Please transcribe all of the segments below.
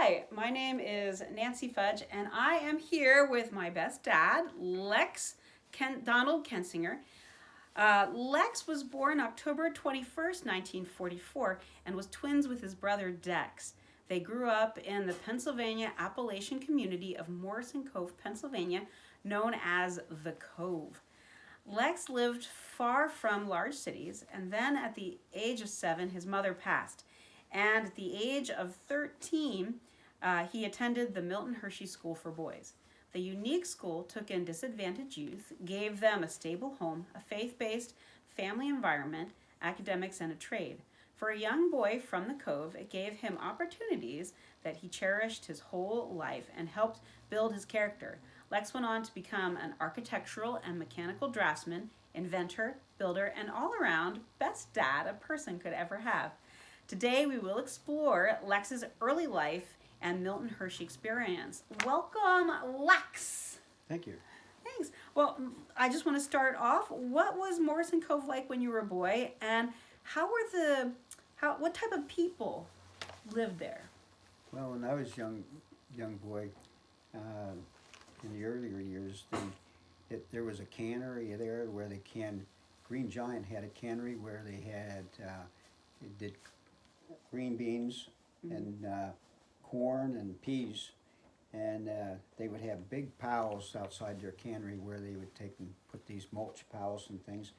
Hi, my name is Nancy Fudge, and I am here with my best dad, Donald Kensinger. Lex was born October 21st, 1944, and was twins with his brother Dex. They grew up in the Pennsylvania Appalachian community of Morrison Cove, Pennsylvania, known as the Cove. Lex lived far from large cities, and then at the age of 7, his mother passed. And at the age of 13, he attended the Milton Hershey School for Boys. The unique school took in disadvantaged youth, gave them a stable home, a faith-based family environment, academics, and a trade. For a young boy from the Cove, it gave him opportunities that he cherished his whole life and helped build his character. Lex went on to become an architectural and mechanical draftsman, inventor, builder, and all-around best dad a person could ever have. Today we will explore Lex's early life and Milton Hershey experience. Welcome, Lex. Thank you. Thanks. Well, I just want to start off. What was Morrison Cove like when you were a boy, and what type of people lived there? Well, when I was young boy, in the earlier years, there was a cannery there where they canned. Green Giant had a cannery where they did green beans and corn and peas, and they would have big piles outside their cannery where they would take and put these mulch piles and things.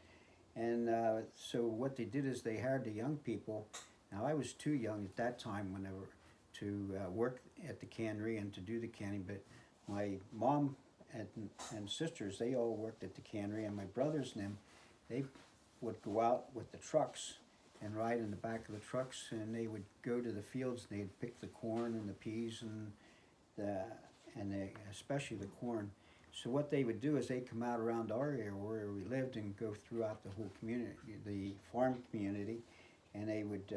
And so what they did is they hired the young people. Now I was too young at that time to work at the cannery and to do the canning, but my mom and sisters, they all worked at the cannery, and my brothers and them, they would go out with the trucks and ride in the back of the trucks, and they would go to the fields and they'd pick the corn and the peas and especially the corn. So what they would do is they'd come out around our area where we lived and go throughout the whole community, the farm community, and they would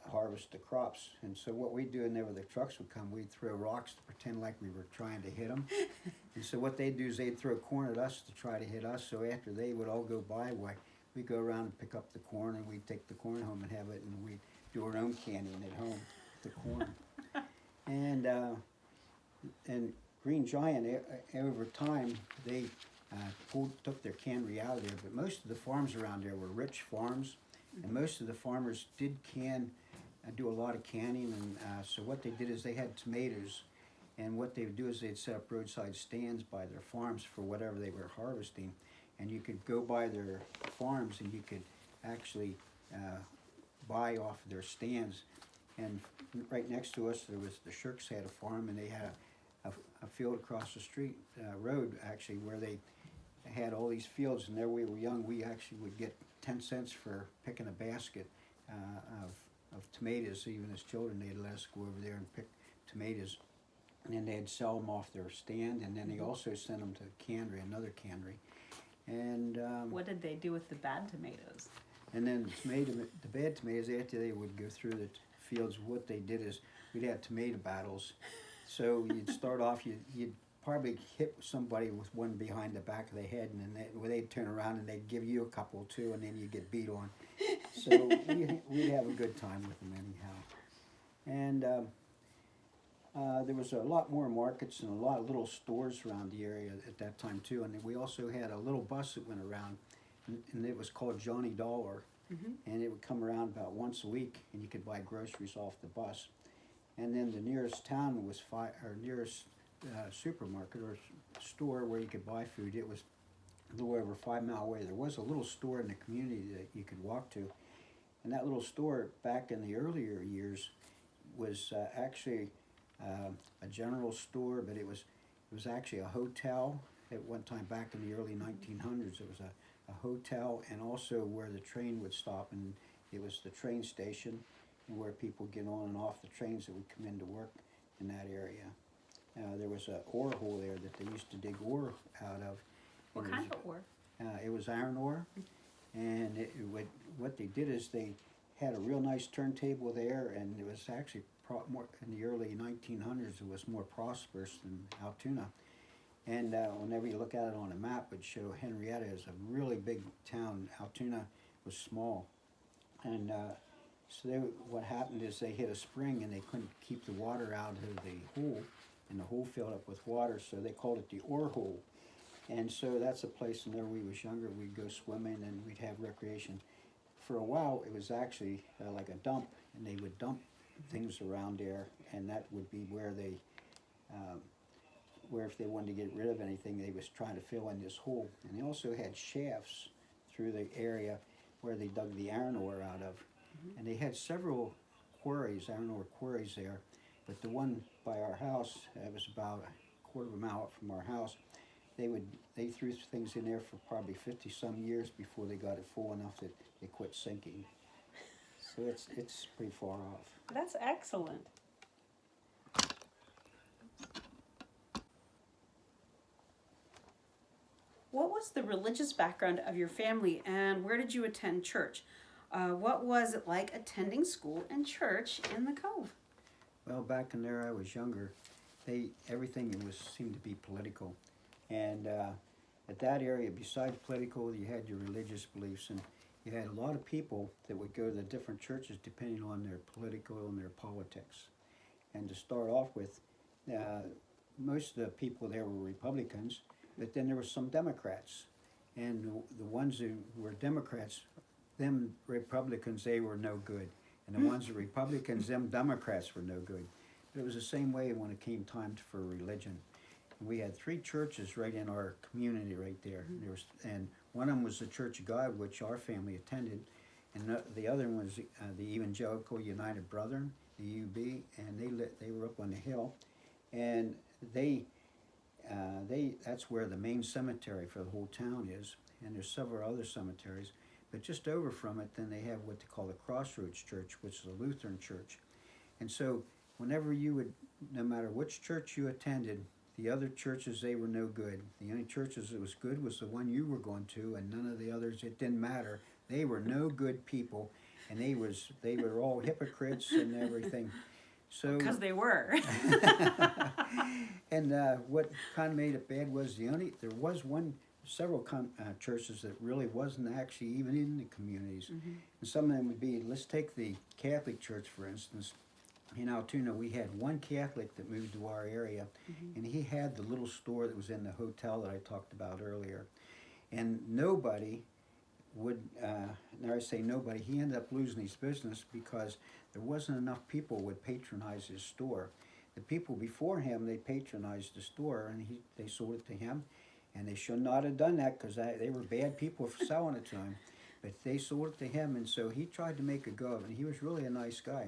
harvest the crops. And so what we'd do whenever the trucks would come, we'd throw rocks to pretend like we were trying to hit them. And so what they'd do is they'd throw corn at us to try to hit us. So after they would all go by, we'd go around and pick up the corn, and we'd take the corn home and have it, and we'd do our own canning at home with the corn. And Green Giant, over time, they took their cannery out of there, but most of the farms around there were rich farms, and most of the farmers did do a lot of canning, and so what they did is they had tomatoes, and what they would do is they'd set up roadside stands by their farms for whatever they were harvesting, and you could go by their farms and you could actually buy off their stands. And right next to us, there was the Shirks had a farm, and they had a field across the street, road actually, where they had all these fields, and there we were young, we actually would get 10 cents for picking a basket of tomatoes. Even as children, they'd let us go over there and pick tomatoes, and then they'd sell them off their stand, and then they also sent them to cannery, another cannery. And what did they do with the bad tomatoes? And then the bad tomatoes, after they would go through the fields, what they did is we'd have tomato battles. So you'd start off, you'd probably hit somebody with one behind the back of the head, and then they'd turn around and they'd give you a couple too, and then you'd get beat on. So we'd have a good time with them anyhow. And there was a lot more markets and a lot of little stores around the area at that time too. And we also had a little bus that went around, and it was called Johnny Dollar. Mm-hmm. And it would come around about once a week, and you could buy groceries off the bus. And then the nearest town was nearest supermarket or store where you could buy food. It was a little over 5 mile away. There was a little store in the community that you could walk to, and that little store back in the earlier years was actually a general store, but it was actually a hotel at one time back in the early 1900s. It was a hotel, and also where the train would stop, and it was the train station, and where people get on and off the trains that would come into work in that area. There was an ore hole there that they used to dig ore out of. What kind of ore? It was iron ore, and what they did is they had a real nice turntable there, and it was actually more in the early 1900s. It was more prosperous than Altoona, and whenever you look at it on a map, it would show Henrietta as a really big town. Altoona was small, and So what happened is they hit a spring and they couldn't keep the water out of the hole, and the hole filled up with water, so they called it the ore hole. And so that's a place whenever we was younger, we'd go swimming and we'd have recreation. For a while, it was actually like a dump, and they would dump things around there, and that would be where they, where if they wanted to get rid of anything, they was trying to fill in this hole. And they also had shafts through the area where they dug the iron ore out of. And they had several quarries, iron ore quarries there, but the one by our house, it was about a quarter of a mile up from our house. They threw things in there for probably 50 some years before they got it full enough that they quit sinking. So it's pretty far off. That's excellent. What was the religious background of your family, and where did you attend church? What was it like attending school and church in the Cove? Well, back in there, I was younger. Everything seemed to be political, and at that area, besides political, you had your religious beliefs, and you had a lot of people that would go to the different churches depending on their political and their politics. And to start off with, most of the people there were Republicans, but then there were some Democrats, and the ones who were Democrats, them Republicans, they were no good. And the ones that were Republicans, them Democrats were no good. But it was the same way when it came time for religion. And we had 3 churches right in our community right there. And one of them was the Church of God, which our family attended. And the other one was the Evangelical United Brethren, the UB, and they were up on the hill. And that's where the main cemetery for the whole town is. And there's several other cemeteries. But just over from it, then they have what they call the Crossroads Church, which is a Lutheran church. And so whenever you would, no matter which church you attended, the other churches, they were no good. The only churches that was good was the one you were going to, and none of the others, it didn't matter. They were no good people, and they were all hypocrites and everything. So Because they were. And what kind of made it bad was there was several churches that really wasn't actually even in the communities. And some of them would be, let's take the Catholic Church for instance. In Altoona, we had one Catholic that moved to our area, and he had the little store that was in the hotel that I talked about earlier. And nobody would, now I say nobody, he ended up losing his business because there wasn't enough people would patronize his store. The people before him, they patronized the store, and they sold it to him, and they should not have done that because they were bad people for selling it to him. But they sold it to him, and so he tried to make a go of it, and he was really a nice guy.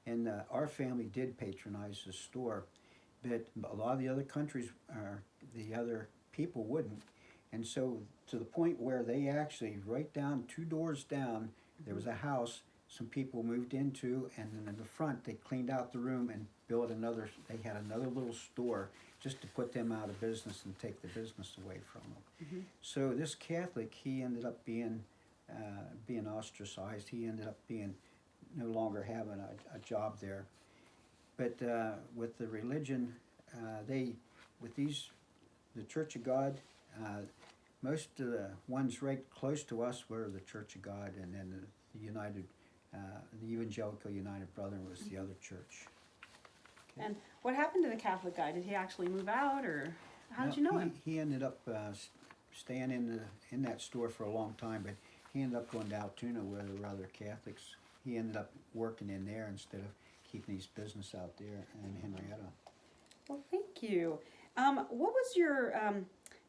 And our family did patronize the store, but a lot of the other countries, the other people wouldn't. And so to the point where they actually, right down 2 doors down, there was a house some people moved into, and then in the front they cleaned out the room and built they had another little store just to put them out of business and take the business away from them. So this Catholic, he ended up being ostracized. He ended up no longer having a job there. But with the religion, the Church of God, most of the ones right close to us were the Church of God, and then the Evangelical United Brethren was the other church. Okay. And what happened to the Catholic guy? Did he actually move out, or how did you know him? He ended up staying in that store for a long time, but he ended up going to Altoona where there were other Catholics. He ended up working in there instead of keeping his business out there in Henrietta. Well, thank you. What was your,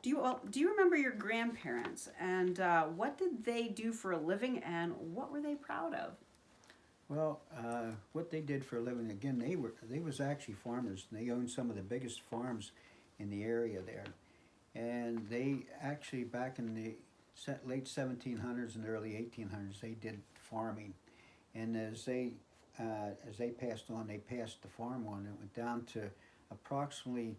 do you remember your grandparents, and what did they do for a living, and what were they proud of? Well, what they did for a living, again, they was actually farmers, and they owned some of the biggest farms in the area there. And they actually, back in the late 1700s and early 1800s, they did farming. And as they passed on, they passed the farm on. It went down to approximately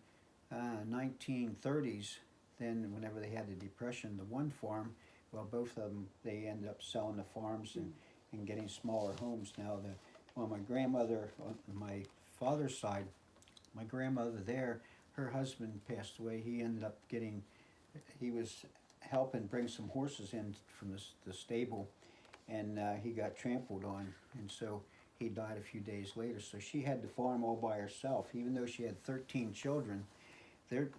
1930s. Then, whenever they had the Depression, the one farm, well, both of them, they ended up selling the farms and getting smaller homes. Now, my grandmother, on my father's side, my grandmother there, her husband passed away. He ended up he was helping bring some horses in from the stable. and he got trampled on, and so he died a few days later. So she had the farm all by herself, even though she had 13 children.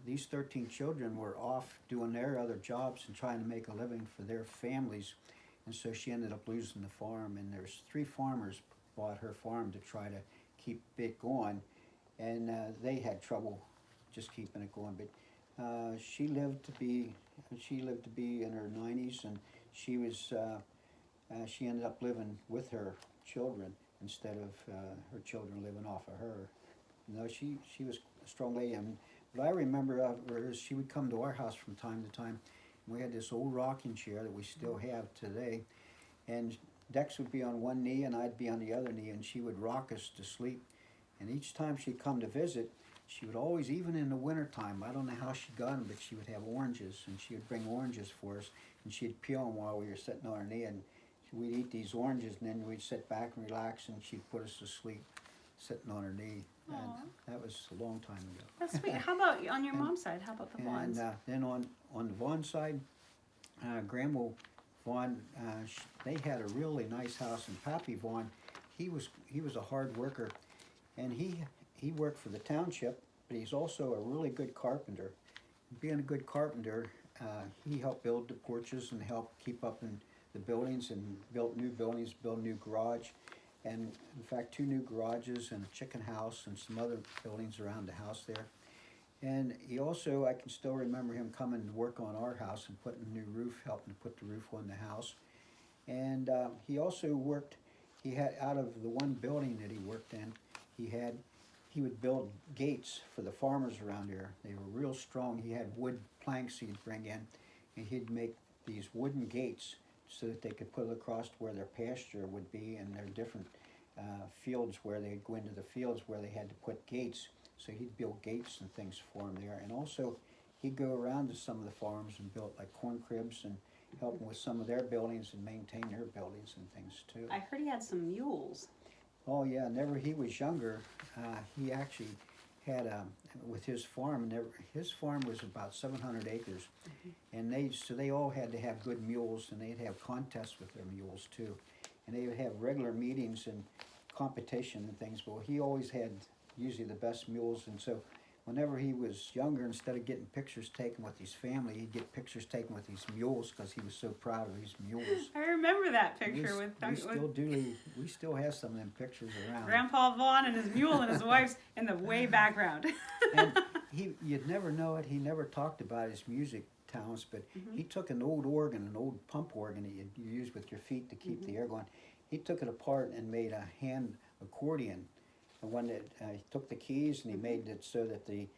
These 13 children were off doing their other jobs and trying to make a living for their families, and so she ended up losing the farm. And there's 3 farmers bought her farm to try to keep it going, and they had trouble just keeping it going. But she lived to be in her 90s, and she ended up living with her children instead of her children living off of her. No, she was a strong lady. And what I remember of her is she would come to our house from time to time. We had this old rocking chair that we still have today, and Dex would be on one knee and I'd be on the other knee, and she would rock us to sleep. And each time she'd come to visit, she would always, even in the wintertime, I don't know how she got them, but she would have oranges, and she would bring oranges for us, and she'd peel them while we were sitting on her knee, and we'd eat these oranges, and then we'd sit back and relax, and she'd put us to sleep sitting on her knee. Aw. And that was a long time ago. That's sweet. How about on your mom's side? How about the Vaughns? And then on the Vaughn side, Grandma Vaughn, they had a really nice house, and Pappy Vaughn, he was a hard worker, and he worked for the township, but he's also a really good carpenter. Being a good carpenter, he helped build the porches and helped keep up in the buildings, and built new buildings, built a new garage, and in fact 2 new garages and a chicken house and some other buildings around the house there. And he also, I can still remember him coming to work on our house and putting a new roof, helping to put the roof on the house. And he also worked, he had, out of the one building that he worked in, he would build gates for the farmers around there. They were real strong. He had wood planks he'd bring in, and he'd make these wooden gates so that they could put it across where their pasture would be, and their different fields where they'd go into the fields where they had to put gates. So he'd build gates and things for them there. And also, he'd go around to some of the farms and built like corn cribs and help them with some of their buildings and maintain their buildings and things too. I heard he had some mules. Oh yeah, whenever he was younger, he actually had, with his farm, his farm was about 700 acres. And they all had to have good mules, and they'd have contests with their mules too. And they would have regular meetings and competition and things, but he always had usually the best mules. And so whenever he was younger, instead of getting pictures taken with his family, he'd get pictures taken with his mules because he was so proud of his mules. I remember that picture We still have some of them pictures around. Grandpa Vaughn and his mule and his wife's in the way background. And you'd never know it. He never talked about his music talents, but he took an old organ, an old pump organ that you use with your feet to keep the air going. He took it apart and made a hand accordion. And when he took the keys and he made it so that he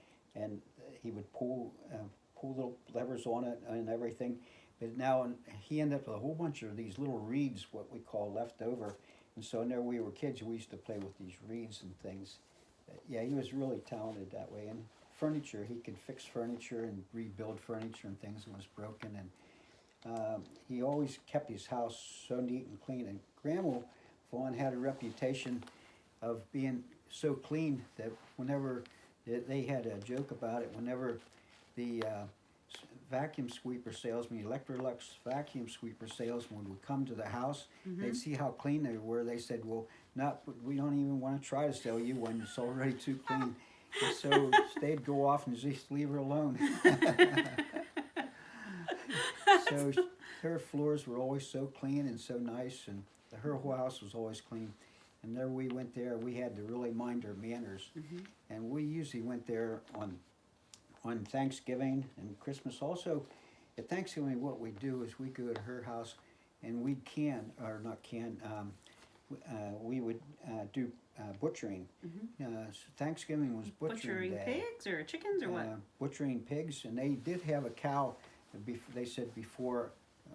would pull little levers on it and everything. But now he ended up with a whole bunch of these little reeds, what we call leftover. And so whenever we were kids, we used to play with these reeds and things. Yeah, he was really talented that way. And furniture, he could fix furniture and rebuild furniture and things that was broken. And he always kept his house so neat and clean. And Grandma Vaughn had a reputation of being so clean that whenever they had a joke about it, whenever the vacuum sweeper salesman, Electrolux vacuum sweeper salesman would come to the house, they'd see how clean they were. They said, well, we don't even want to try to sell you one, it's already too clean. And so they'd go off and just leave her alone. So her floors were always so clean and so nice, and her whole house was always clean. And there we went there, we had to really mind our manners. And we usually went there on Thanksgiving and Christmas. Also, at Thanksgiving, what we do is we go to her house and we would do butchering. So Thanksgiving was butchering day. Pigs or chickens or what? Butchering pigs, and they did have a cow, they said before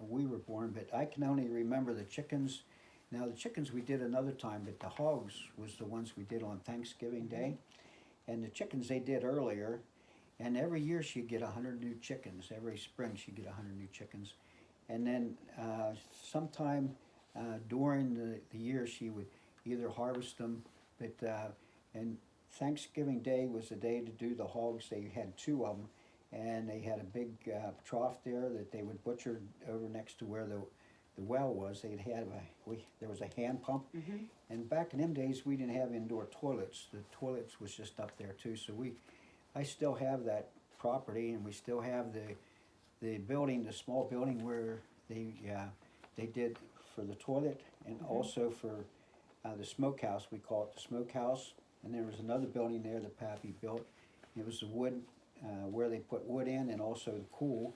we were born, but I can only remember the chickens. Now the chickens we did another time, but the hogs was the ones we did on Thanksgiving Day. And the chickens they did earlier, and every year she'd get 100 new chickens. Every spring she'd get 100 new chickens. And then sometime during the year she would either harvest them, and Thanksgiving Day was the day to do the hogs. They had 2 of them, and they had a big trough there that they would butcher over next to where the well was. There was a hand pump, Mm-hmm. and back in them days we didn't have indoor toilets. The toilets was just up there too. So I still have that property, and we still have the building, the small building where they did for the toilet, and also for the smokehouse. We call it the smokehouse. And there was another building there that Pappy built. It was the wood, where they put wood in, and also the cool.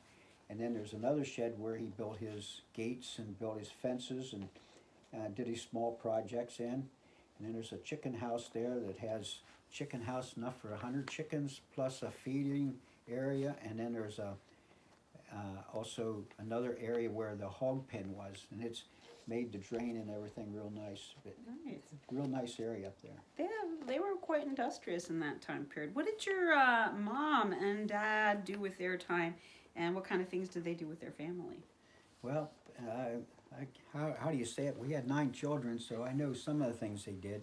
And then there's another shed where he built his gates and built his fences and did his small projects in. And then there's a chicken house there that has chicken house enough for 100 chickens plus a feeding area. And then there's also another area where the hog pen was, and it's made the drain and everything real nice. But Nice. it's a real nice area up there. They were quite industrious in that time period. What did your mom and dad do with their time, and what kind of things did they do with their family? Well, how do you say it? We had 9 children, so I know some of the things they did.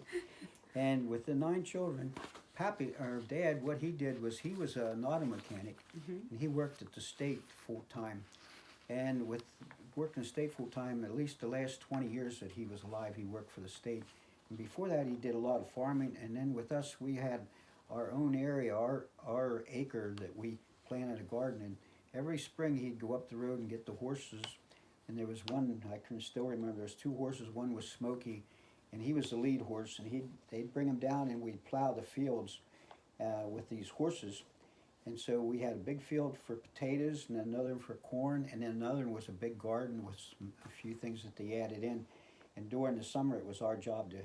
And with the 9 children, Pappy, or Dad, what he did was he was an auto mechanic, and he worked at the state full time. And with working the state full time, at least the last 20 years that he was alive, he worked for the state. And before that, he did a lot of farming. And then with us, we had our own area, our acre that we planted a garden. And every spring, he'd go up the road and get the horses. And there was one, I can still remember, there was 2 horses. One was Smokey, and he was the lead horse. And they'd bring him down, and we'd plow the fields with these horses. And so we had a big field for potatoes, and another for corn, and then another one was a big garden with a few things that they added in. And during the summer, it was our job to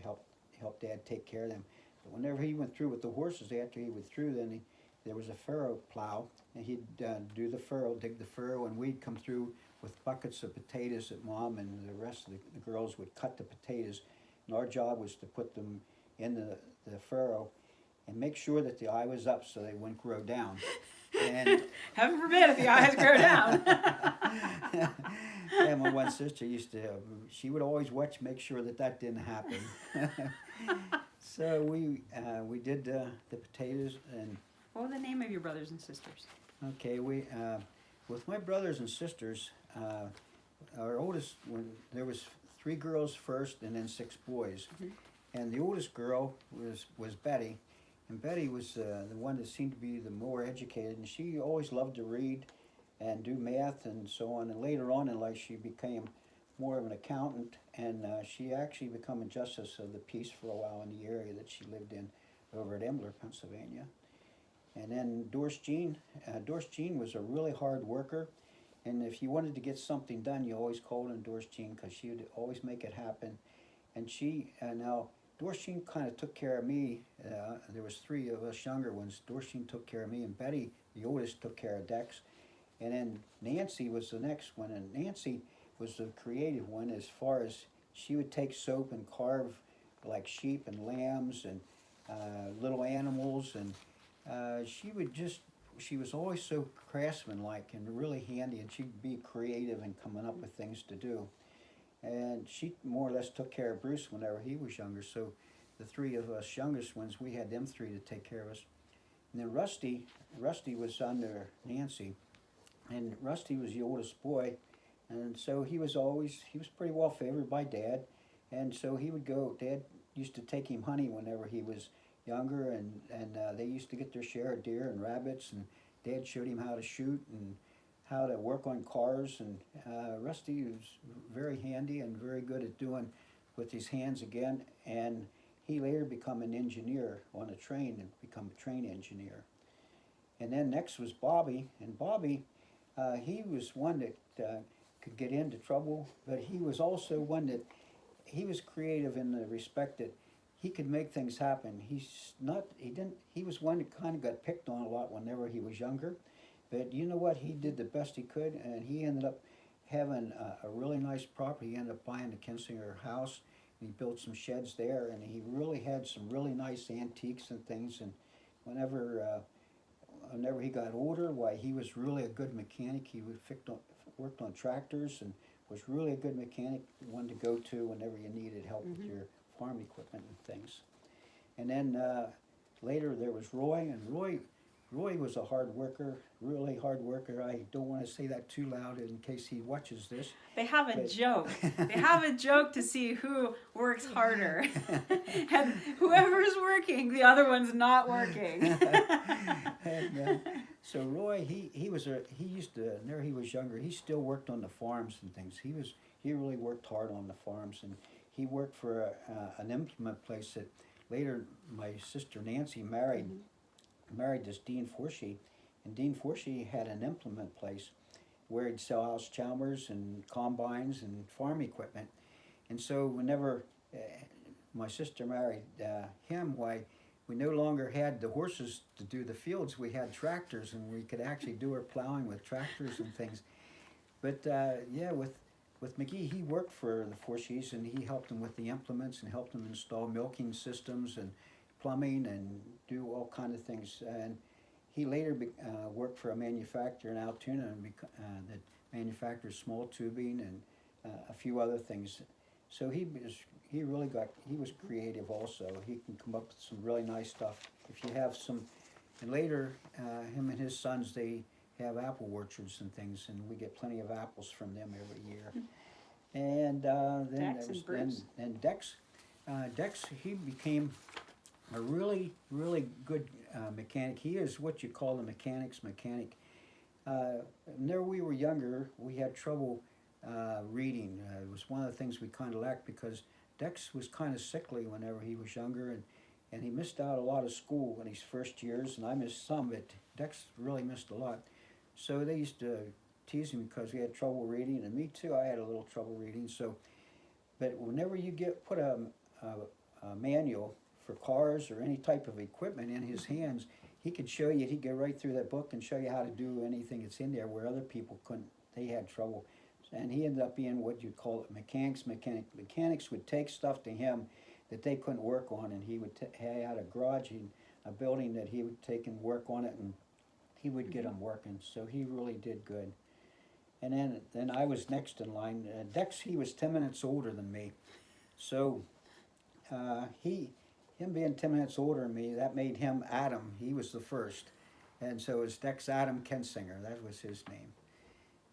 help Dad take care of them. But whenever he went through with the horses, after he went through, then there was a furrow plow, and he'd do the furrow, dig the furrow, and we'd come through with buckets of potatoes that Mom and the rest of the girls would cut the potatoes. And our job was to put them in the furrow and make sure that the eye was up so they wouldn't grow down. And Heaven forbid if the eyes grow down. and my one sister she would always watch, make sure that didn't happen. So we did the potatoes. And What were the name of your brothers and sisters? okay, with my brothers and sisters, our oldest, when there was 3 girls first and then 6 boys. And the oldest girl was Betty. And Betty was the one that seemed to be the more educated, and she always loved to read and do math and so on. And later on in life, she became more of an accountant, and she actually became a justice of the peace for a while in the area that she lived in over at Ambler, Pennsylvania. And then Doris Jean was a really hard worker, and if you wanted to get something done, you always called on Doris Jean because she would always make it happen. And now Doris Jean kind of took care of me. There was 3 of us younger ones. Doris Jean took care of me, and Betty, the oldest, took care of Dex. And then Nancy was the next one, and Nancy was the creative one as far as she would take soap and carve like sheep and lambs and little animals, and she was always so craftsman-like and really handy, and she'd be creative and coming up with things to do. And she more or less took care of Bruce whenever he was younger. So the 3 of us youngest ones, we had them 3 to take care of us. And then Rusty was under Nancy, and Rusty was the oldest boy, and so he was pretty well favored by Dad. And so he would go, Dad used to take him hunting whenever he was younger, and they used to get their share of deer and rabbits, and Dad showed him how to shoot and how to work on cars. And Rusty was very handy and very good at doing with his hands again, and he later became an engineer on a train and become a train engineer. And then next was Bobby, and Bobby, he was one that could get into trouble, but he was also one that he was creative in the respect that he could make things happen. He was one that kind of got picked on a lot whenever he was younger. But you know what? He did the best he could, and he ended up having a really nice property. He ended up buying the Kensinger house, and he built some sheds there, and he really had some really nice antiques and things. And whenever he got older, why, he was really a good mechanic. He worked on tractors and was really a good mechanic, one to go to whenever you needed help with your farm equipment and things. And then later there was Roy, and Roy was a hard worker, really hard worker. I don't want to say that too loud in case he watches this. They have a joke. They have a joke to see who works harder. And whoever's working, the other one's not working. And, so Roy, he used to, whenever he was younger, he still worked on the farms and things. He really worked hard on the farms, and he worked for an implement place that later my sister Nancy married this Dean Forshee, and Dean Forshee had an implement place where he'd sell house chalmers and combines and farm equipment. And so whenever my sister married him, why, we no longer had the horses to do the fields. We had tractors, and we could actually do our plowing with tractors and things. But yeah, with McGee, he worked for the Forshees, and he helped them with the implements and helped them install milking systems and plumbing and do all kind of things. And he later worked for a manufacturer in Altoona that manufactures small tubing and a few other things. So he was creative also. He can come up with some really nice stuff. If you have some, and later him and his sons, they have apple orchards and things, and we get plenty of apples from them every year. And then Dex and Bruce. And Dex, he became a really, really good mechanic. He is what you call a mechanic's mechanic. Whenever we were younger, we had trouble reading. It was one of the things we kind of lacked because Dex was kind of sickly whenever he was younger, and he missed out a lot of school in his first years, and I missed some, but Dex really missed a lot. So they used to tease him because he had trouble reading, and me too, I had a little trouble reading. So, but whenever you put a manual for cars or any type of equipment in his hands, he could show you, he'd go right through that book and show you how to do anything that's in there where other people couldn't, they had trouble. And he ended up being what you'd call it mechanics. Mechanics would take stuff to him that they couldn't work on, and he would had a garage, a building that he would take and work on it, and he would get them working. So he really did good. And then I was next in line. Dex, he was 10 minutes older than me. So him being 10 minutes older than me, that made him Adam. He was the first. And so it was Dex Adam Kensinger. That was his name.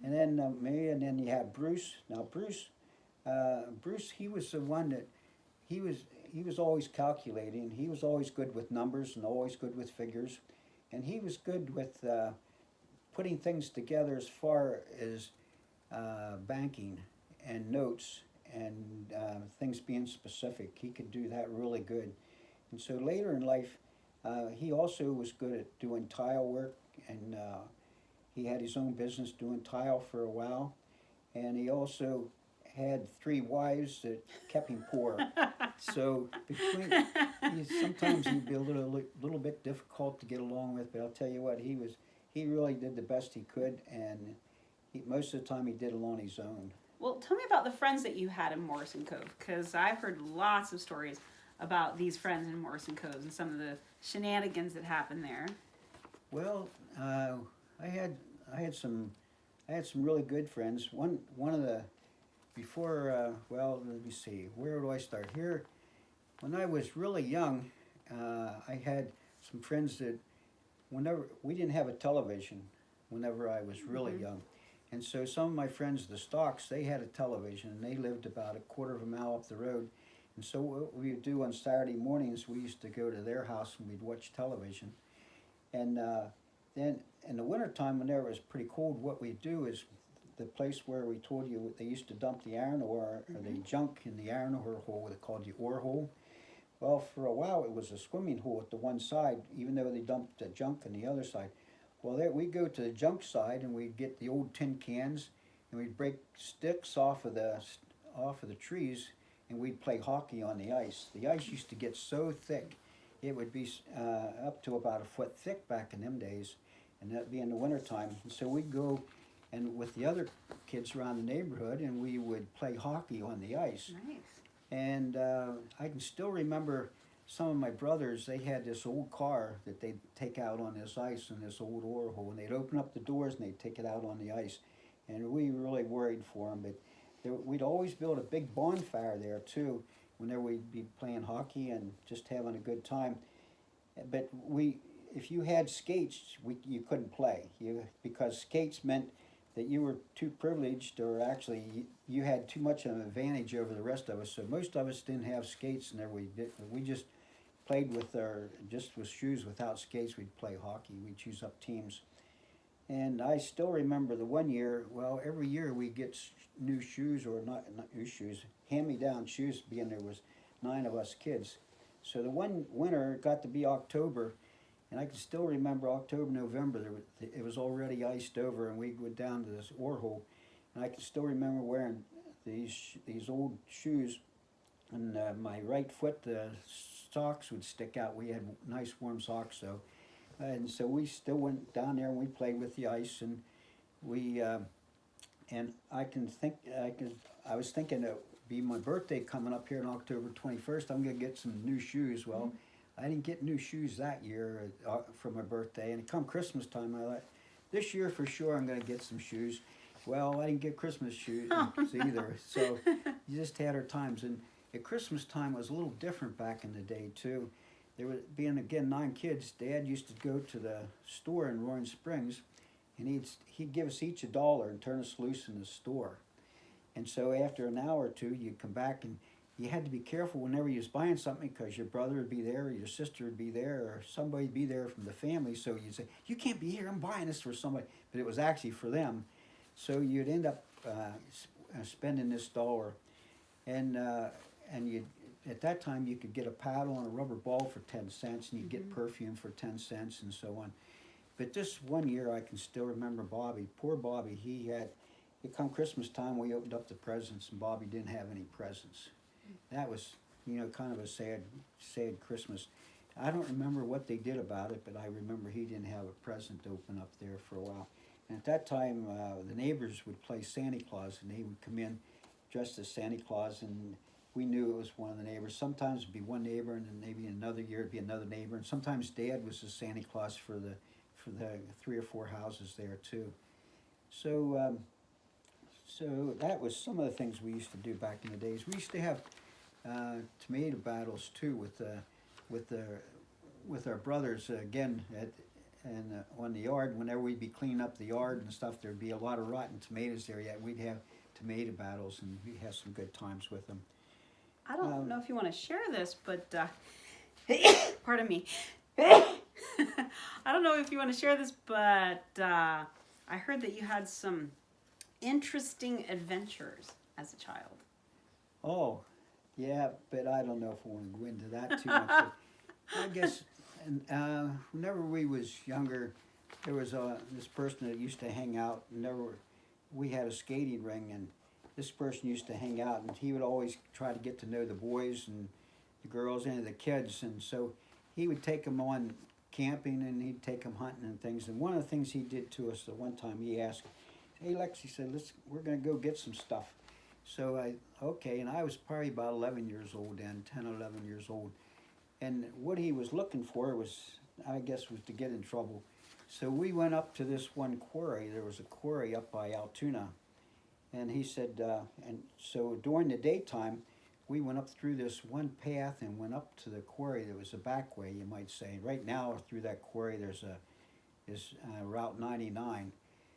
And then me, and then you had Bruce. Now Bruce, he was the one that, he was always calculating. He was always good with numbers and always good with figures. And he was good with putting things together as far as banking and notes and things being specific. He could do that really good. And so later in life, he also was good at doing tile work, and he had his own business doing tile for a while. And he also had 3 wives that kept him poor. So sometimes he'd be a little bit difficult to get along with, but I'll tell you what, he really did the best he could, and most of the time he did it on his own. Well, tell me about the friends that you had in Morrison Cove, because I've heard lots of stories about these friends in Morrison Cove and some of the shenanigans that happened there. Well, I had some really good friends. One of the well, let me see, where do I start here? When I was really young, I had some friends that whenever we didn't have a television whenever I was really young. And so some of my friends, the Stocks, they had a television, and they lived about a quarter of a mile up the road. And so what we would do on Saturday mornings, we used to go to their house and we'd watch television. And then in the wintertime, whenever it was pretty cold, what we'd do is the place where we told you they used to dump the iron ore, or the junk in the iron ore hole, they called the ore hole. Well, for a while it was a swimming hole at the one side, even though they dumped the junk on the other side. Well, there we'd go to the junk side, and we'd get the old tin cans, and we'd break sticks off of the trees, and we'd play hockey on the ice. The ice used to get so thick, it would be up to about a foot thick back in them days, and that'd be in the wintertime. And so we'd go and with the other kids around the neighborhood, and we would play hockey on the ice. Nice. And I can still remember some of my brothers, they had this old car that they'd take out on this ice in this old ore hole, and they'd open up the doors and they'd take it out on the ice. And we really worried for them, but we'd always build a big bonfire there too, whenever we'd be playing hockey and just having a good time. But if you had skates, you couldn't play. Because skates meant that you were too privileged, or actually you had too much of an advantage over the rest of us. So most of us didn't have skates, and we just played with shoes without skates. We'd play hockey. We'd choose up teams. And I still remember the one year. Well, every year we get new shoes, or not new shoes, hand-me-down shoes. Being there was 9 of us kids. So the one winter got to be October. And I can still remember October, November, it was already iced over, and we'd go down to this ore hole. And I can still remember wearing these old shoes, and my right foot, the socks would stick out. We had nice warm socks, and so we still went down there and we played with the ice, and and I was thinking it would be my birthday coming up here on October 21st. I'm gonna get some new shoes. Well, I didn't get new shoes that year for my birthday, and come Christmas time, I thought, this year for sure I'm going to get some shoes. Well, I didn't get Christmas shoes either, so you just had our times. And at Christmas time was a little different back in the day too. There was, being again 9 kids, Dad used to go to the store in Roaring Springs, and he'd give us each $1 and turn us loose in the store. And so after an hour or two, you'd come back, and you had to be careful whenever you was buying something, because your brother would be there, or your sister would be there, or somebody would be there from the family. So you'd say, you can't be here, I'm buying this for somebody. But it was actually for them. So you'd end up spending this $1. And at that time, you could get a paddle and a rubber ball for 10 cents, and you'd get perfume for 10 cents and so on. But this one year, I can still remember Bobby. Poor Bobby, it come Christmas time, we opened up the presents, and Bobby didn't have any presents. That was, kind of a sad Christmas. I don't remember what they did about it, but I remember he didn't have a present to open up there for a while. And at that time, the neighbors would play Santa Claus, and they would come in dressed as Santa Claus, and we knew it was one of the neighbors. Sometimes it'd be one neighbor, and then maybe another year it'd be another neighbor. And sometimes Dad was the Santa Claus for the 3 or 4 houses there too. So that was some of the things we used to do back in the days. We used to have tomato battles too with our brothers again on the yard. Whenever we'd be cleaning up the yard and stuff, there'd be a lot of rotten tomatoes there. Yet we'd have tomato battles, and we'd have some good times with them. I don't know if you want to share this, but pardon me. I don't know if you want to share this, but I heard that you had some interesting adventures as a child. Oh, yeah, but I don't know if I want to go into that too much. I guess whenever we was younger, there was this person that used to hang out. We had a skating ring, and this person used to hang out, and he would always try to get to know the boys and the girls and the kids. And so he would take them on camping, and he'd take them hunting and things. And one of the things he did to us, the one time he asked, "Hey Lex," he said, we're going to go get some stuff. So and I was probably about 11 years old then, 10, 11 years old. And what he was looking for was to get in trouble. So we went up to this one quarry. There was a quarry up by Altoona. And he said, and so during the daytime, we went up through this one path and went up to the quarry. There was a back way, you might say. Right now, through that quarry, there's Route 99.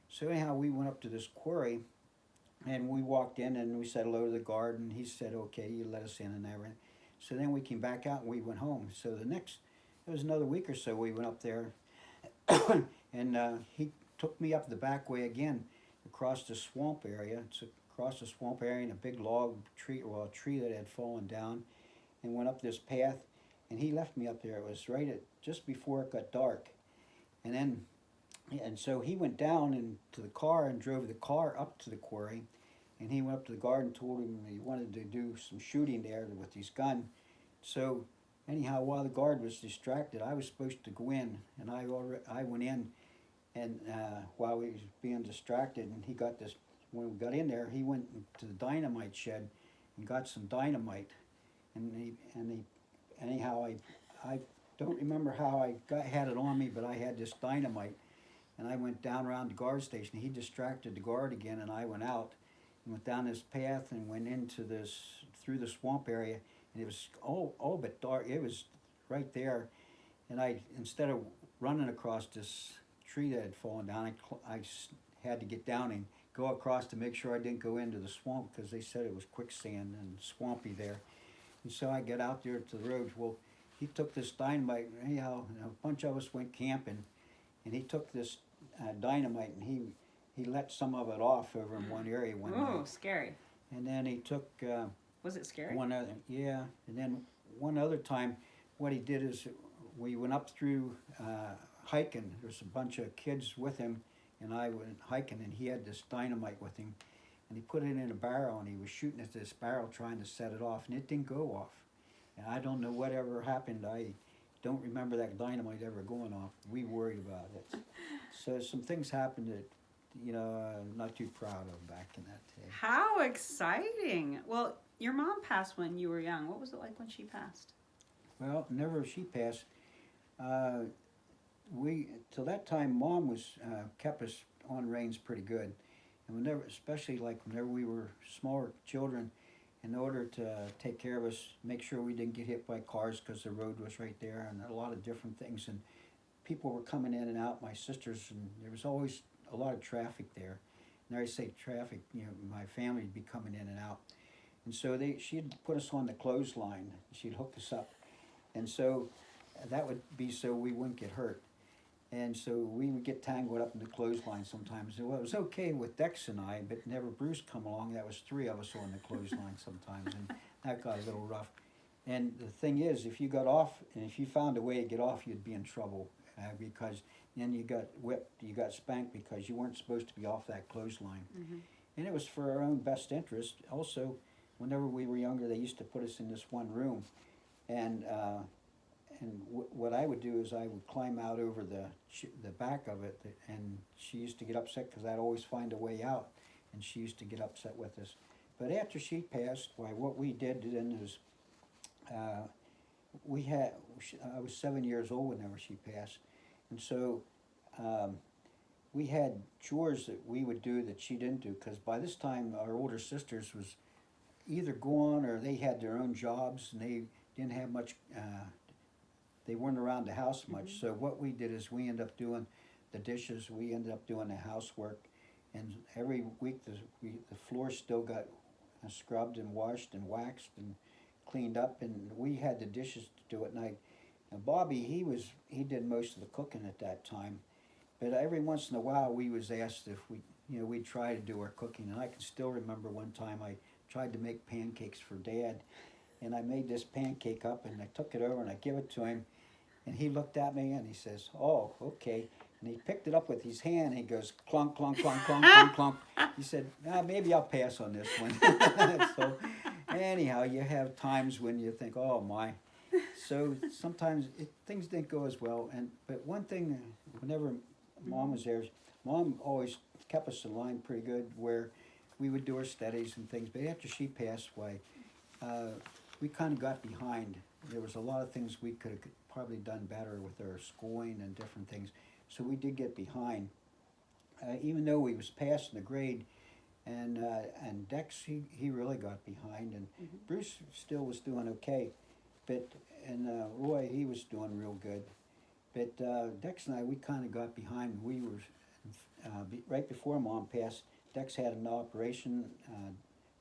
So anyhow, we went up to this quarry, and we walked in, and we said hello to the guard, and he said, okay, you let us in and everything. So then we came back out, and we went home. So it was another week or so, we went up there, and he took me up the back way again, across the swamp area. It's across the swamp area, and a big log tree, a tree that had fallen down, and went up this path, and he left me up there. It was just before it got dark. And so he went down into the car and drove the car up to the quarry, and he went up to the guard and told him he wanted to do some shooting there with his gun. So anyhow, while the guard was distracted, I was supposed to go in, and I went in, and while he was being distracted, and when we got in there, he went to the dynamite shed and got some dynamite, and anyhow, I don't remember how I had it on me, but I had this dynamite. And I went down around the guard station. He distracted the guard again, and I went out and went down this path and went through the swamp area. And it was all but dark. It was right there. And instead of running across this tree that had fallen down. Had to get down and go across to make sure I didn't go into the swamp because they said it was quicksand and swampy there. And so I get out there to the road. Well, he took this dynamite. Anyhow, a bunch of us went camping, and he took this dynamite and he let some of it off over in one area one night. Ooh, scary. And then he took Was it scary? one other, yeah. And then one other time, what he did is we went up through hiking. There's a bunch of kids with him, and I went hiking, and he had this dynamite with him, and he put it in a barrel, and he was shooting at this barrel trying to set it off, and it didn't go off. And I don't know whatever happened. I don't remember that dynamite ever going off. We worried about it. So some things happened that, I'm not too proud of back in that day. How exciting. Well, your mom passed when you were young. What was it like when she passed? Well, whenever she passed, till that time, Mom was kept us on reins pretty good, and especially whenever we were smaller children, in order to take care of us, make sure we didn't get hit by cars because the road was right there, and a lot of different things, and people were coming in and out. My sisters, and there was always a lot of traffic there. And I say traffic, my family would be coming in and out, and so she'd put us on the clothesline. She'd hook us up, and so that would be so we wouldn't get hurt. And so we would get tangled up in the clothesline sometimes. Well, it was okay with Dex and I, but never Bruce come along. That was 3 of us on the clothesline sometimes, and that got a little rough. And the thing is, if you got off, and if you found a way to get off, you'd be in trouble because then you got whipped, you got spanked because you weren't supposed to be off that clothesline. Mm-hmm. And it was for our own best interest. Also, whenever we were younger, they used to put us in this one room, and what I would do is I would climb out over the back of it, and she used to get upset because I'd always find a way out, and she used to get upset with us. But after she passed, what we did then is I was 7 years old whenever she passed, and so we had chores that we would do that she didn't do, because by this time our older sisters was either gone or they had their own jobs, and they didn't have much they weren't around the house much. Mm-hmm. So what we did is we ended up doing the dishes, we ended up doing the housework, and every week the floor still got scrubbed and washed and waxed and cleaned up, and we had the dishes to do at night. And Bobby, he did most of the cooking at that time, but every once in a while we was asked if we'd try to do our cooking. And I can still remember one time I tried to make pancakes for Dad, and I made this pancake up, and I took it over and I give it to him, and he looked at me and he says, "Oh, okay." And he picked it up with his hand and he goes, "Clunk, clunk, clunk, clunk, clunk, clunk." He said, "Maybe I'll pass on this one." So anyhow, you have times when you think, "Oh my." So sometimes things didn't go as well. But one thing, whenever Mom was there, Mom always kept us in line pretty good, where we would do our studies and things. But after she passed away, we kind of got behind. There was a lot of things we could have probably done better with our schooling and different things. So we did get behind. Even though we was passing the grade, and Dex, he really got behind, and Mm-hmm. Bruce still was doing okay, and Roy, he was doing real good. But Dex and I, we kind of got behind. We were, right before Mom passed, Dex had an operation,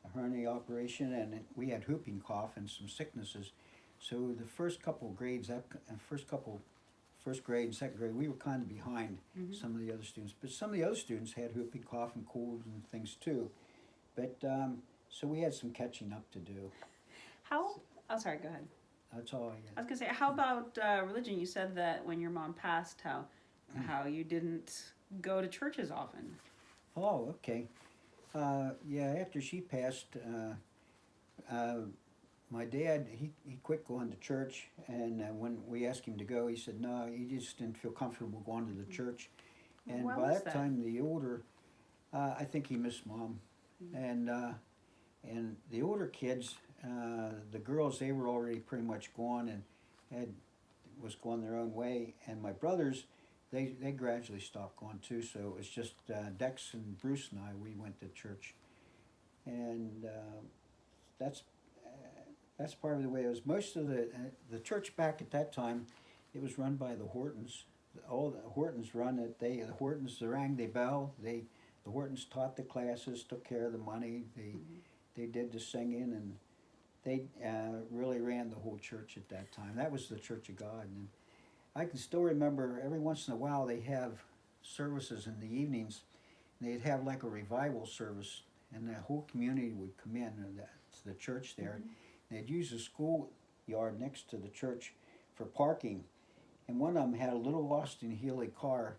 a hernia operation, and we had whooping cough and some sicknesses. So the first couple of grades, first grade and second grade, we were kind of behind Mm-hmm. some of the other students. But some of the other students had whooping cough and colds and things too. But so we had some catching up to do. Oh, sorry, go ahead. That's all I I got. was going to say, how about religion? You said that when your mom passed, how you didn't go to church as often. Oh, okay. Yeah, after she passed, my dad, he quit going to church, and when we asked him to go, he said no, he just didn't feel comfortable going to the church. And Why by was that time, the older, I think he missed Mom, and the older kids, the girls, they were already pretty much gone and was going their own way, and my brothers, they gradually stopped going too. So it was just Dex and Bruce and I. We went to church, and that's part of the way it was. Most of the church back at that time, it was run by the Hortons, all the Hortons run it. The Hortons rang the bell. The Hortons taught the classes, took care of the money. They did the singing, and they really ran the whole church at that time. That was the Church of God. And I can still remember every once in a while they have services in the evenings, and they'd have like a revival service, and the whole community would come in to the church there. And they'd use the schoolyard next to the church for parking. And one of them had a little Austin Healey car,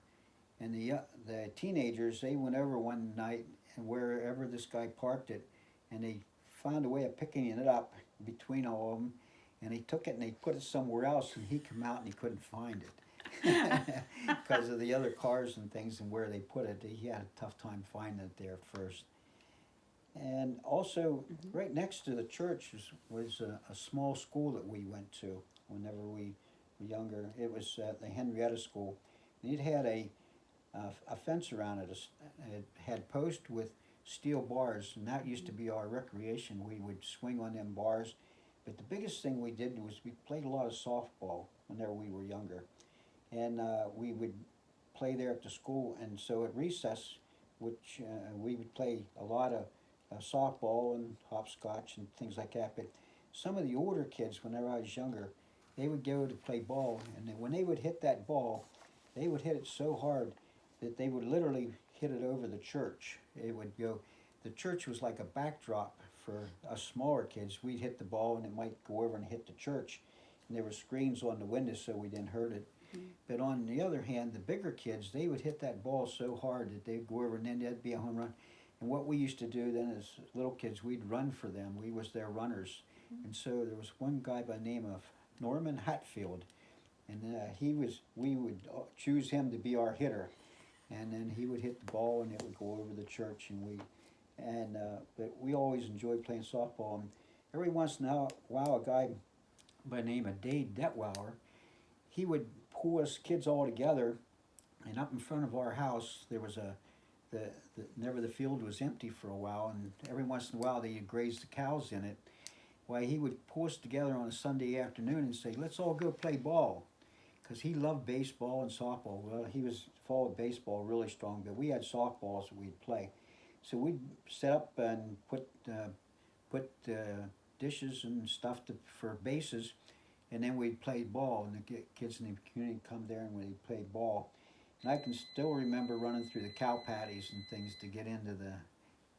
and the teenagers, they went over one night and wherever this guy parked it, and they found a way of picking it up between all of them, and they took it and they put it somewhere else, and he came out and he couldn't find it because of the other cars and things and where they put it. He had a tough time finding it there first. And also, right next to the church was a small school that we went to whenever we were younger. It was the Henrietta School. And it had a fence around it. It had posts with steel bars, and that used to be our recreation. We would swing on them bars. But the biggest thing we did was we played a lot of softball whenever we were younger. And we would play there at the school. And so at recess, which we would play a lot of softball and hopscotch and things like that. But some of the older kids, whenever I was younger, they would go to play ball, and then when they would hit that ball, they would hit it so hard that they would literally hit it over the church. It would go, the church was like a backdrop for us smaller kids. We'd hit the ball and it might go over and hit the church, and there were screens on the windows so we didn't hurt it. But on the other hand, the bigger kids, they would hit that ball so hard that they'd go over and then there'd be a home run. And what we used to do then as little kids, we'd run for them. We was their runners. And so there was one guy by the name of Norman Hatfield, and we would choose him to be our hitter. And then he would hit the ball and it would go over the church, but we always enjoyed playing softball. And every once in a while, a guy by the name of Dave Detweiler, he would pull us kids all together, and up in front of our house there was whenever the field was empty for a while, and every once in a while they'd graze the cows in it. Why, he would pull us together on a Sunday afternoon and say, let's all go play ball, because he loved baseball and softball. Well, he was followed baseball really strong, but we had softballs that we'd play. So we'd set up and put dishes and stuff for bases, and then we'd play ball, and the kids in the community come there and we'd play ball. And I can still remember running through the cow patties and things to get in,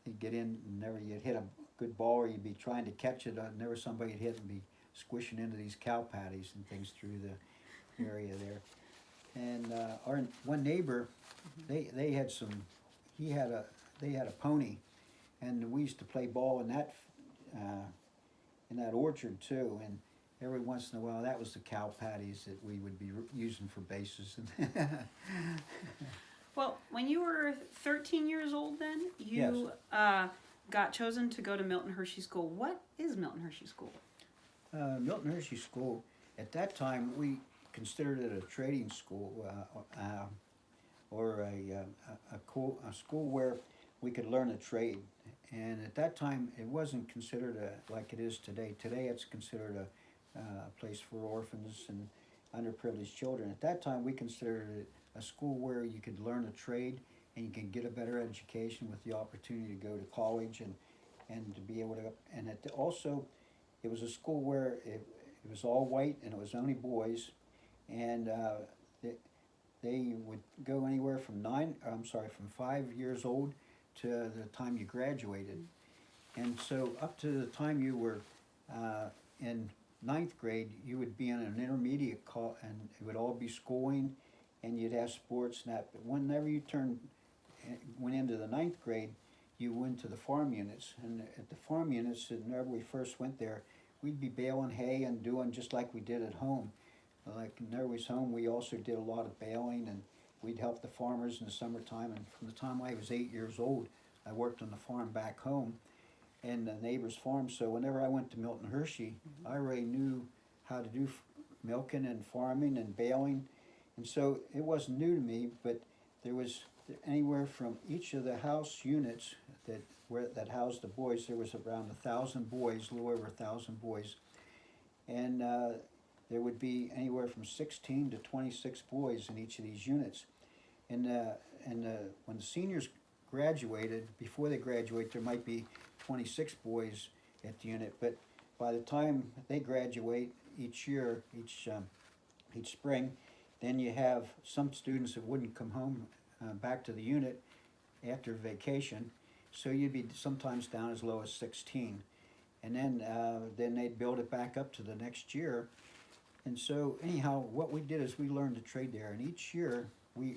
and never you'd hit a good ball, or you'd be trying to catch it, never somebody would hit and be squishing into these cow patties and things through the area there. And our one neighbor, they had a pony, and we used to play ball in that orchard too. And every once in a while, that was the cow patties that we would be using for bases. Well, when you were 13 years old, then you got chosen to go to Milton Hershey School. What is Milton Hershey School? Milton Hershey School, at that time, we considered it a trading school, or a school where we could learn a trade. And at that time, it wasn't considered like it is today. Today, it's considered a place for orphans and underprivileged children. At that time, we considered it a school where you could learn a trade and you could get a better education with the opportunity to go to college and to be able to. And also, it was a school where it was all white and it was only boys, and they would go anywhere from 5 years old to the time you graduated. And so up to the time you were in 9th grade, you would be in an intermediate and it would all be schooling, and you'd have sports and that. But whenever you went into the 9th grade, you went to the farm units. And at the farm units, whenever we first went there, we'd be baling hay and doing just like we did at home. Like whenever we was home, we also did a lot of baling, and we'd help the farmers in the summertime. And from the time I was 8 years old, I worked on the farm back home and the neighbor's farm. So whenever I went to Milton Hershey, I already knew how to do milking and farming and baling. And so it wasn't new to me, but there was anywhere from each of the house units that housed the boys, there was around 1,000 boys, a little over 1,000 boys. And there would be anywhere from 16 to 26 boys in each of these units. And when the seniors graduated, before they graduate, there might be 26 boys at the unit, but by the time they graduate each year, each spring, then you have some students that wouldn't come home back to the unit after vacation, so you'd be sometimes down as low as 16. And then they'd build it back up to the next year. And so anyhow, what we did is we learned to trade there, and each year we,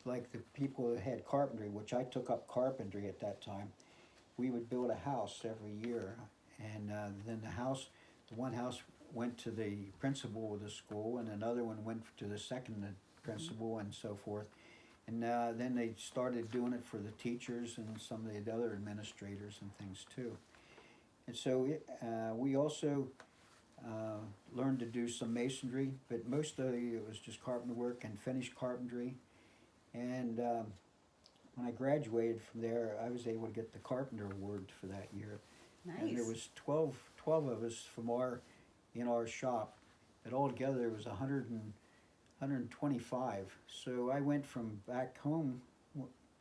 like the people that had carpentry, which I took up carpentry at that time, we would build a house every year, and then the one house went to the principal of the school, and another one went to the second principal, and so forth. And then they started doing it for the teachers and some of the other administrators and things too. And so we also learned to do some masonry, but mostly it was just carpenter work and finished carpentry. And when I graduated from there, I was able to get the Carpenter Award for that year. Nice. And there was 12 of us in our shop, but altogether there was 125. So I went from back home,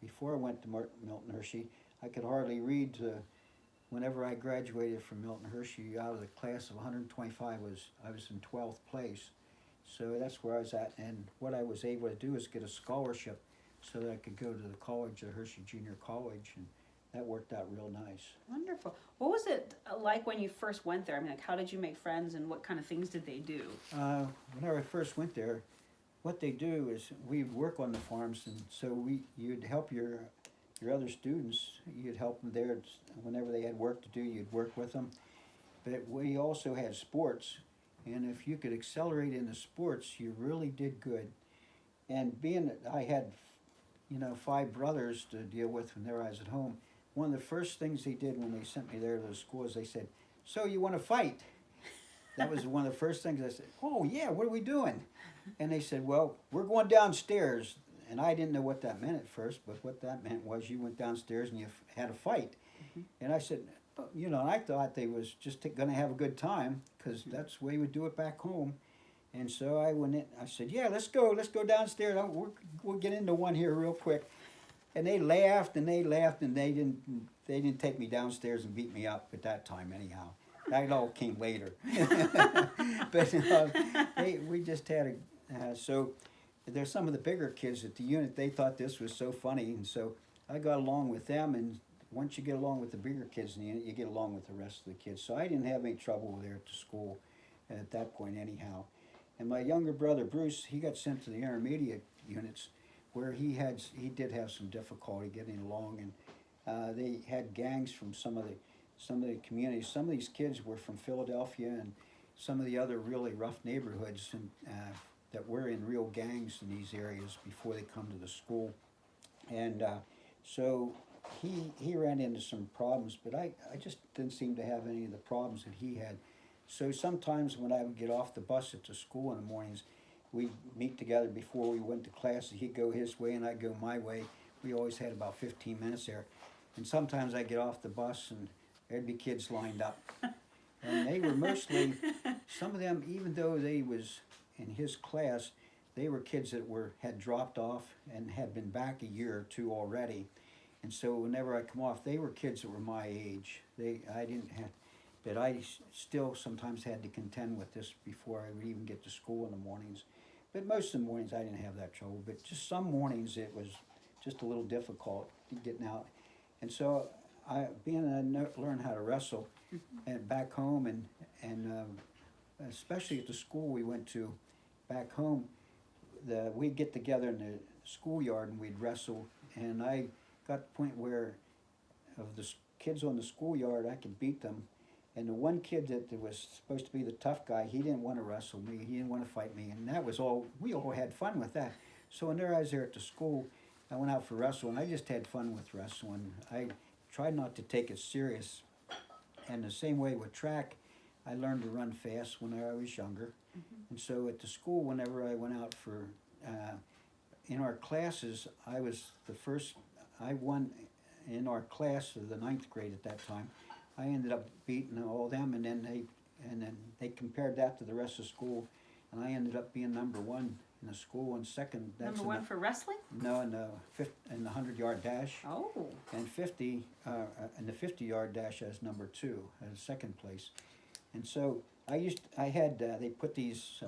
before I went to Milton Hershey, I could hardly read. Whenever I graduated from Milton Hershey, out of the class of 125, I was in 12th place. So that's where I was at, and what I was able to do is get a scholarship so that I could go to the college, the Hershey Junior College, and that worked out real nice. Wonderful. What was it like when you first went there? I mean, like, how did you make friends, and what kind of things did they do? Whenever I first went there, what they do is we'd work on the farms, and so you'd help your other students. You'd help them there whenever they had work to do. You'd work with them, but we also had sports, and if you could accelerate in the sports, you really did good. And being that I had 5 brothers to deal with whenever I was at home, one of the first things they did when they sent me there to the school is they said, "So you want to fight?" That was one of the first things I said. "Oh yeah, what are we doing?" And they said, "Well, we're going downstairs." And I didn't know what that meant at first, but what that meant was you went downstairs and you had a fight. Mm-hmm. And I said, and I thought they was just going to have a good time, because that's the way we do it back home. And so I went in. I said, "Yeah, let's go downstairs. We'll get into one here real quick." And they laughed and they laughed, and they didn't take me downstairs and beat me up at that time anyhow. That all came later. But we just had so there's some of the bigger kids at the unit. They thought this was so funny, and so I got along with them. And once you get along with the bigger kids in the unit, you get along with the rest of the kids. So I didn't have any trouble there at the school at that point anyhow. And my younger brother Bruce, he got sent to the intermediate units, where he did have some difficulty getting along, and they had gangs from some of the communities. Some of these kids were from Philadelphia and some of the other really rough neighborhoods, and that were in real gangs in these areas before they come to the school. And so he ran into some problems, but I just didn't seem to have any of the problems that he had. So sometimes when I would get off the bus at the school in the mornings, we'd meet together before we went to class. He'd go his way and I'd go my way. We always had about 15 minutes there. And sometimes I'd get off the bus and there'd be kids lined up. And they were mostly, some of them, even though they was in his class, they were kids that had dropped off and had been back a year or two already. And so whenever I come off, they were kids that were my age. But I still sometimes had to contend with this before I would even get to school in the mornings. But most of the mornings I didn't have that trouble. But just some mornings it was just a little difficult getting out. And so I learned how to wrestle, and back home, and especially at the school we went to back home, we'd get together in the schoolyard and we'd wrestle. And I got to the point where of the kids on the schoolyard, I could beat them. And the one kid that was supposed to be the tough guy, he didn't want to wrestle me. He didn't want to fight me. And that was all, we all had fun with that. So when I was there at the school, I went out for wrestling. I just had fun with wrestling. I tried not to take it serious. And the same way with track, I learned to run fast when I was younger. Mm-hmm. And so at the school, whenever I went out for, in our classes, I was the first, I won in our class of the 9th grade at that time. I ended up beating all them, and then and then they compared that to the rest of school, and I ended up being number one in the school and second. That's Number one for wrestling? No, in the 100-yard dash. Oh. And 50 in the 50-yard dash as number two, as second place. And so I had they put these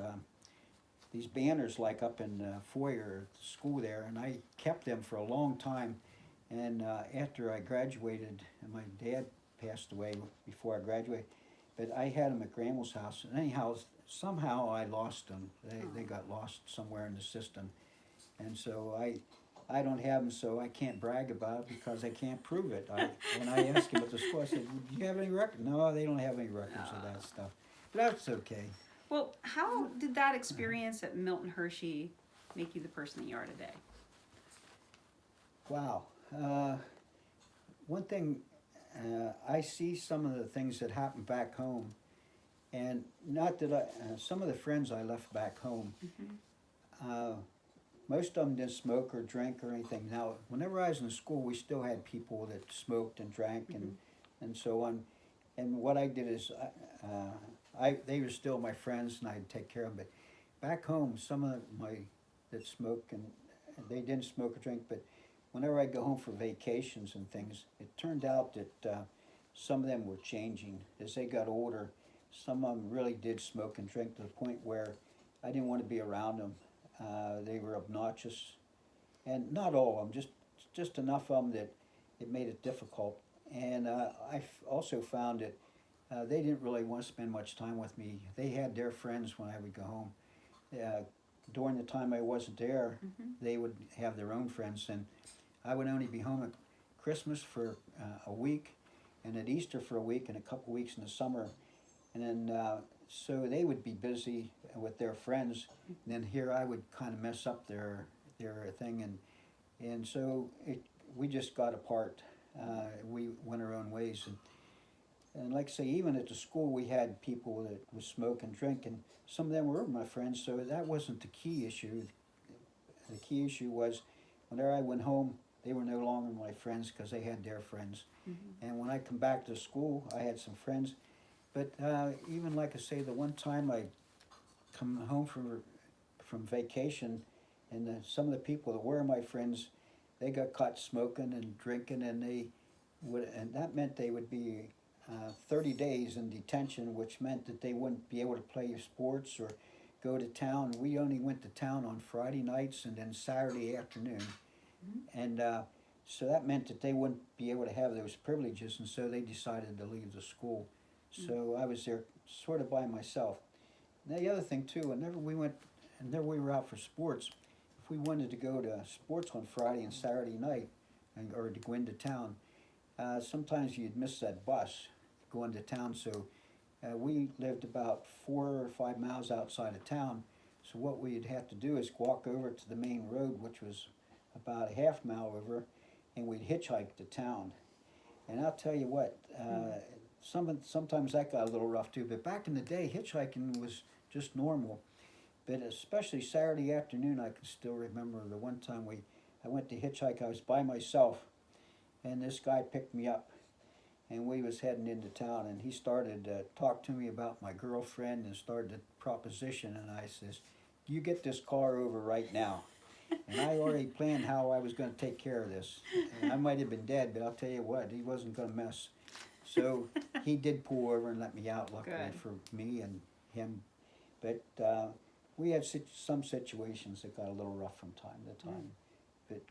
banners like up in the foyer at the school there, and I kept them for a long time. And after I graduated, and my dad passed away before I graduated, but I had them at Grandma's house. And anyhow, somehow I lost them. They got lost somewhere in the system, and so I don't have them, so I can't brag about it because I can't prove it. When I asked him at the school, I said, "Do you have any records?" No, they don't have any records of that stuff. But that's okay. Well, how did that experience at Milton Hershey make you the person that you are today? Wow. One thing, I see some of the things that happen back home, and not that some of the friends I left back home, most of them didn't smoke or drink or anything. Now, whenever I was in school, we still had people that smoked and drank and so on. And what I did is, they were still my friends, and I'd take care of them. But back home, some of that smoke, and they didn't smoke or drink, but whenever I go home for vacations and things, it turned out that some of them were changing as they got older. Some of them really did smoke and drink to the point where I didn't want to be around them. They were obnoxious, and not all of them, just enough of them that it made it difficult. And I also found that they didn't really want to spend much time with me. They had their friends when I would go home. During the time I wasn't there, they would have their own friends, and I would only be home at Christmas for a week, and at Easter for a week, and a couple weeks in the summer. And then, so they would be busy with their friends, and then here I would kind of mess up their thing, and so we just got apart. We went our own ways, and like I say, even at the school we had people that would smoke and drink, and some of them were my friends, so that wasn't the key issue. The key issue was whenever I went home, they were no longer my friends because they had their friends. And when I come back to school, I had some friends. But even like I say, the one time I come home from vacation, and some of the people that were my friends, they got caught smoking and drinking, and that meant they would be 30 days in detention, which meant that they wouldn't be able to play sports or go to town. We only went to town on Friday nights and then Saturday afternoon. And so that meant that they wouldn't be able to have those privileges, and so they decided to leave the school. So I was there sort of by myself. Now the other thing too, whenever we were out for sports, if we wanted to go to sports on Friday and Saturday night, or to go into town, sometimes you'd miss that bus going to town. So we lived about 4 or 5 miles outside of town. So what we'd have to do is walk over to the main road, which was about a half mile over, and we'd hitchhike to town. And I'll tell you what, sometimes that got a little rough too, but back in the day, hitchhiking was just normal. But especially Saturday afternoon, I can still remember the one time I went to hitchhike. I was by myself, and this guy picked me up, and we was heading into town, and he started to talk to me about my girlfriend and started the proposition, and I says, "You get this car over right now." And I already planned how I was going to take care of this. And I might have been dead, but I'll tell you what, he wasn't going to mess. So he did pull over and let me out, luckily for me and him. But we had some situations that got a little rough from time to time. But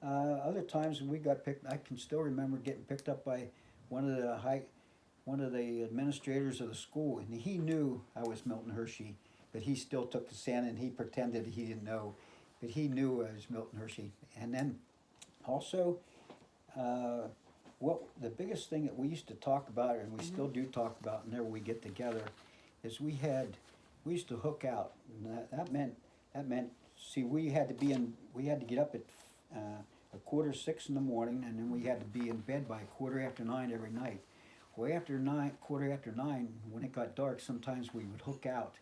other times we got picked. I can still remember getting picked up by one of the administrators of the school, and he knew I was Milton Hershey, but he still took the stand and he pretended he didn't know. But he knew I was Milton Hershey. And then also, what the biggest thing that we used to talk about, and we still do talk about whenever we get together, is we used to hook out. And that meant see, we had to get up at 5:45 in the morning, and then we had to be in bed by 9:15 every night. Well, after 9:15, when it got dark, sometimes we would hook out.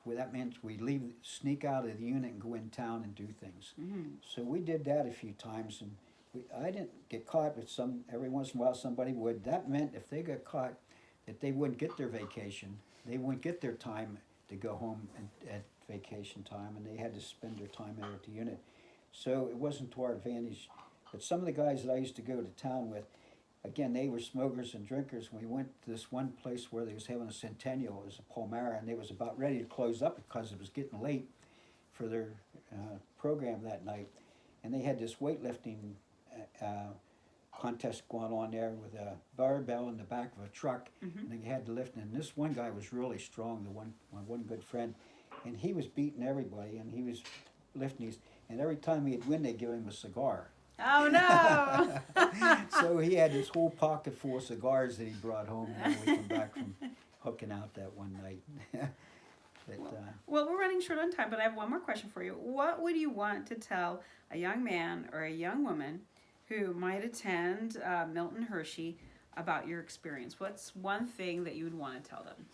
Well, that meant we'd sneak out of the unit and go in town and do things. So we did that a few times, and I didn't get caught, but every once in a while somebody would. That meant if they got caught, that they wouldn't get their vacation. they wouldn't get their time to go home at vacation time, and they had to spend their time there at the unit. So it wasn't to our advantage. But some of the guys that I used to go to town with, again, they were smokers and drinkers. We went to this one place where they was having a centennial. It was a Palmyra, and they was about ready to close up because it was getting late for their program that night. And they had this weightlifting contest going on there with a barbell in the back of a truck, and they had to lift. And this one guy was really strong, my one good friend, and he was beating everybody, and he was lifting these. And every time he'd win, they'd give him a cigar. Oh no! So he had this whole pocket full of cigars that he brought home when we come back from hooking out that one night. But, well, we're running short on time, but I have one more question for you. What would you want to tell a young man or a young woman who might attend Milton Hershey about your experience? What's one thing that you would want to tell them?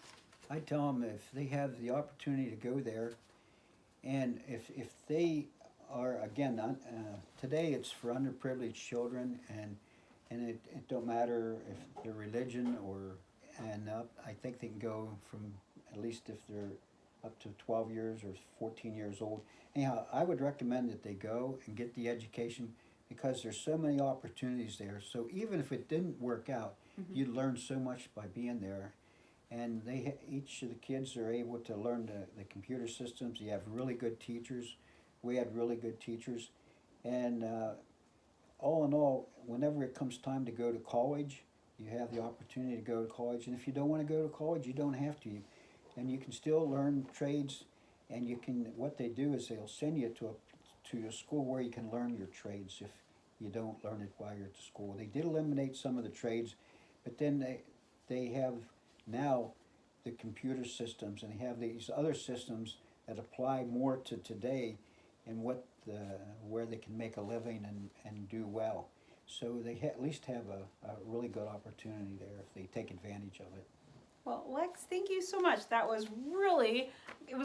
I tell them if they have the opportunity to go there, and if they are, again, today it's for underprivileged children, and it don't matter if their religion and I think they can go from, at least if they're up to 12 years or 14 years old. Anyhow, I would recommend that they go and get the education, because there's so many opportunities there. So even if it didn't work out, you'd learn so much by being there. And each of the kids are able to learn the computer systems. You have really good teachers. We had really good teachers. And all in all, whenever it comes time to go to college, you have the opportunity to go to college. And if you don't want to go to college, you don't have to. And you can still learn trades. And what they do is they'll send you to a school where you can learn your trades if you don't learn it while you're at the school. They did eliminate some of the trades, but then they have now the computer systems, and they have these other systems that apply more to today and where they can make a living and do well. So they at least have a really good opportunity there if they take advantage of it. Well, Lex, thank you so much. It was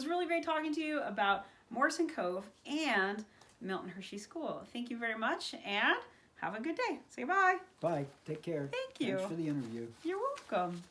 really great talking to you about Morrison Cove and Milton Hershey School. Thank you very much, and have a good day. Say bye. Bye. Take care. Thank you. Thanks for the interview. You're welcome.